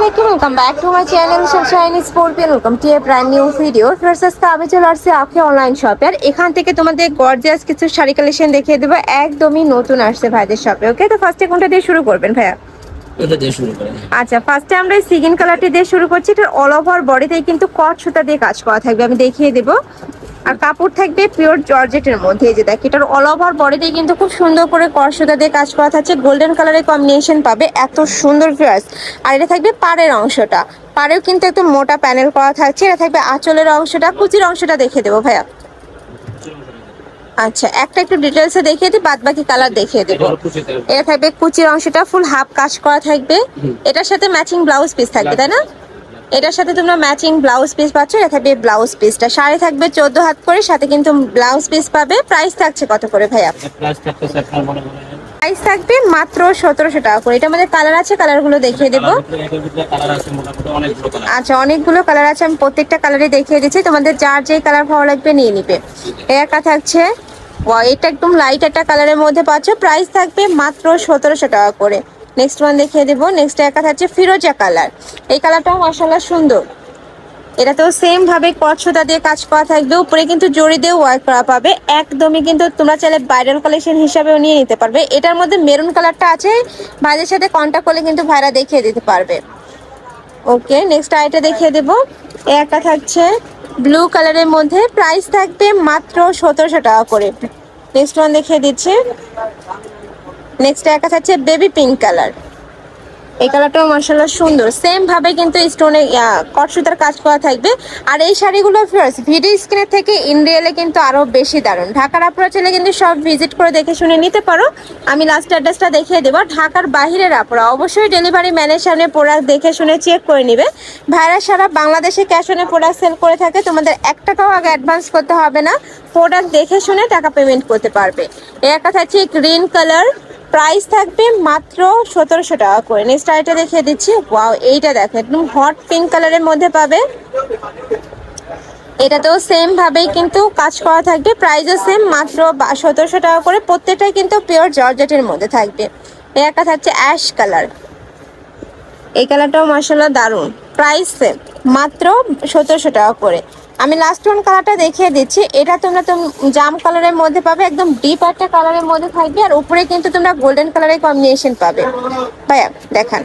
Welcome back to my channel Sunshine Scorpion. Welcome to a brand new video. First আমি চলে আসছি আখি online শপে। আর এখান থেকে তোমাদের গর্জিয়াস কিছু শাড়ি কালেকশন দেখিয়ে দেব, একদমই নতুন আসছে ভাইদের শপে। ওকে, তো ফার্স্টে কোনটা দিয়ে শুরু করবেন ভাইয়া? এটা দিয়ে শুরু করেন। আচ্ছা, ফার্স্টে আমরা সিগিন কালারটি দিয়ে শুরু করছি। এটা অল ওভার বডিতেই কিন্তু কট সুতা দিয়ে কাজ করা থাকবে, আমি দেখিয়ে দেব। আর কাপড় থাকবে পিওর জর্জেটের মধ্যে। এই যে দেখ, এটার অল ওভার বডিতে কিন্তু খুব সুন্দর করে কট সুতা দিয়ে কাজ করা থাকছে, গোল্ডেন কালারের কম্বিনেশন পাবে, এত সুন্দর ফিয়ার্স। আর এটা থাকবে পাড়ের অংশটা, পাড়েও কিন্তু একটু মোটা প্যানেল করা থাকছে। এটা থাকবে আঁচলের অংশটা, কুচির অংশটা দেখে দেবো ভাইয়া। আচ্ছা, একটা একটু ডিটেলসে দেখিয়ে দিই, বাদ বাকি কালার দেখিয়ে দেবো। এটা থাকবে কুচির অংশটা ফুল হাফ কাজ করা থাকবে, এটার সাথে ম্যাচিং ব্লাউজ পিস থাকবে, তাই না? এটার সাথে তোমরা ম্যাচিং ব্লাউজ পিস পাচ্ছ। এটা থাকবে ব্লাউজ পিসটা, শাড়ি থাকবে 14 হাত করে, সাথে কিন্তু ব্লাউজ পিস পাবে। প্রাইস থাকছে কত করে ভাইয়া? প্রাইস থাকবে মাত্র 1700 টাকা করে। এটা আমাদের কালার আছে, কালারগুলো দেখিয়ে দেবো। আচ্ছা, অনেকগুলো কালার আছে, আমি প্রত্যেকটা কালারই দেখিয়ে দিচ্ছি, তোমাদের যার যে কালার ভালো লাগবে নিয়ে নিবে। একা থাকছে এটা একদম লাইট একটা কালারের মধ্যে পাচ্ছ, প্রাইস থাকবে মাত্র 1700 টাকা করে। নেক্সট ওয়ান দেখিয়ে দেবো। নেক্সট একা থাকছে ফিরোজা কালার, এই কালারটাও মাশাআল্লাহ সুন্দর। এটা তো সেম ভাবে কট সুতা দিয়ে কাজ করা থাকবে, উপরে কিন্তু জড়ি দিয়ে ওয়ার্ক করা পাবে, একদমই কিন্তু তোমরা চাইলে ভাইরাল কালেকশন হিসাবেও নিয়ে নিতে পারবে। এটার মধ্যে মেরুন কালারটা আছে, ভাইদের সাথে কন্ট্যাক্ট করলে কিন্তু ভাইরা দেখিয়ে দিতে পারবে। ওকে, নেক্সট আইটা দেখিয়ে দেবো। একটা থাকছে ব্লু কালারের মধ্যে, প্রাইস থাকবে মাত্র 1700 টাকা করে। নেক্সট ওয়ান দেখিয়ে দিচ্ছি। নেক্সট একটা থাকছে বেবি পিঙ্ক কালার, এই কালারটাও মাশাআল্লাহ সুন্দর, সেম ভাবে কিন্তু স্টোনে কট সুতার কাজ করা থাকবে। আর এই শাড়িগুলো ভিডিও স্ক্রিনে থেকে ইন রিয়েলে কিন্তু আরো বেশি দারুণ। ঢাকার আপুরা চাইলে কিন্তু সব ভিজিট করে দেখে শুনে নিতে পারো। আমি লাস্ট অ্যাড্রেসটা দেখিয়ে দেবো। ঢাকার বাহিরের আপুরা অবশ্যই ডেলিভারি ম্যানের সামনে প্রোডাক্ট দেখে শুনে চেক করে নিবে। ভাইরা সারা বাংলাদেশে ক্যাশ অনে প্রোডাক্ট সেল করে থাকে, তোমাদের 1 টাকাও আগে অ্যাডভান্স করতে হবে না, প্রোডাক্ট দেখে শুনে টাকা পেমেন্ট করতে পারবে। এই একটা থাকছে গ্রিন কালার, প্রাইস থাকবে মাত্র 1700 টাকা করে। নেক্সট আইটা দেখিয়ে দিচ্ছি। ওয়াও, এইটা দেখো, একদম হট পিঙ্ক কালারের মধ্যে পাবে। এটাতেও সেম ভাবেই কিন্তু কাজ করা থাকবে, প্রাইসও সেম মাত্র 1700 টাকা করে। প্রত্যেকটাই কিন্তু পিওর জর্জেটের মধ্যে থাকবে। এই একটা থাকছে অ্যাশ কালার, এই কালারটাও মাশাআল্লাহ দারুণ, প্রাইস সেম মাত্র 1700 টাকা করে। আমি লাস্ট ওয়ান কালারটা দেখিয়ে দিচ্ছি। এটা তোমরা জাম কালারের মধ্যে পাবে, একদম ডিপ একটা কালারের মধ্যে থাকবে, আর উপরে কিন্তু তোমরা গোল্ডেন কালারের কম্বিনেশন পাবে। ভাইয়া দেখান,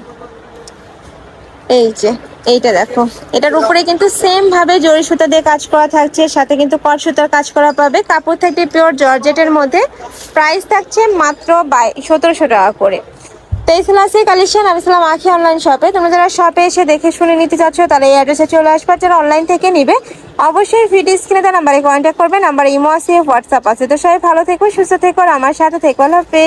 এই যে এইটা দেখো, এটার উপরে কিন্তু সেম ভাবে জরি সুতা দিয়ে কাজ করা থাকছে, সাথে কিন্তু কট সুতার কাজ করা পাবে। কাপড় থাকবে পিওর জর্জেটের মধ্যে, প্রাইস থাকছে মাত্র 1700 টাকা করে। তো এই ছিল আজকের কালেকশন। আমি ছিলাম আখি অনলাইন শপে। তোমরা যারা শপে এসে দেখে শুনে নিতে চাচ্ছ, তাহলে এই অ্যাড্রেসে চলে আসবে। যারা অনলাইন থেকে নিবে অবশ্যই ভিডিও স্ক্রিনে দেওয়া নাম্বারে কন্ট্যাক্ট করবে। নাম্বার ইমো আছে, হোয়াটসঅ্যাপ আছে। তো সবাই ভালো থেকো, সুস্থ থেকো, আর আমার সাথে থেকো। আল্লাহ হাফেজ।